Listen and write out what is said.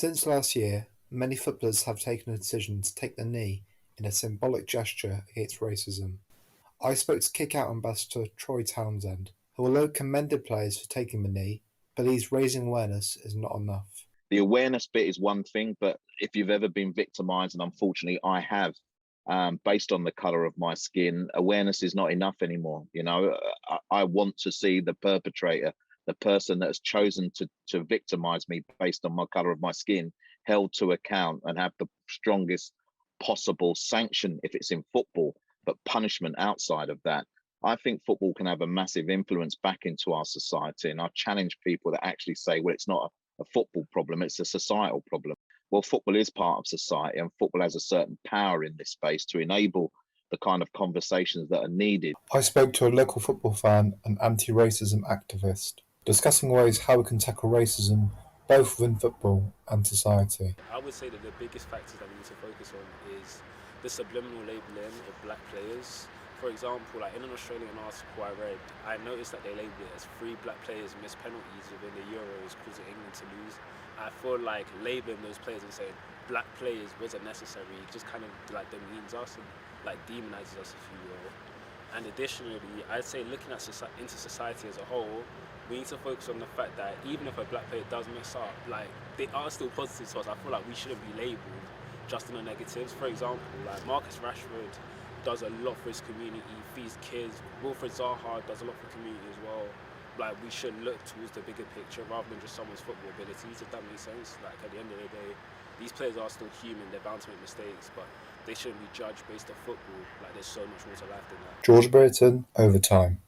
Since last year, many footballers have taken a decision to take the knee in a symbolic gesture against racism. I spoke to kick-out ambassador Troy Townsend, who although commended players for taking the knee, believes raising awareness is not enough. The awareness bit is one thing, but if you've ever been victimized, and unfortunately I have, based on the color of my skin, awareness is not enough anymore. I want to see the perpetrator, the person that has chosen to victimize me based on my color of my skin, held to account and have the strongest possible sanction if it's in football, but punishment outside of that. I think football can have a massive influence back into our society. And I challenge people that actually say, well, it's not a football problem, it's a societal problem. Well, football is part of society, and football has a certain power in this space to enable the kind of conversations that are needed. I spoke to a local football fan and anti-racism activist, discussing ways how we can tackle racism both within football and society. I would say that the biggest factors that we need to focus on is the subliminal labeling of black players. For example, like in an Australian article I read, I noticed that they labelled it as 3 black players missed penalties within the Euros, causing England to lose. I feel like labelling those players and saying black players wasn't necessary, it just kind of like demeans us and like demonizes us, if you will. And additionally, I'd say looking at into society as a whole, we need to focus on the fact that even if a black player does mess up, like they are still positive to us. I feel like we shouldn't be labelled just in the negatives. For example, like Marcus Rashford does a lot for his community, feeds kids. Wilfred Zaha does a lot for the community as well. Like we should look towards the bigger picture rather than just someone's football abilities, if that makes sense. Like at the end of the day, these players are still human, they're bound to make mistakes, but they shouldn't be judged based on football. Like there's so much more to life than that. George Burton, Overtime.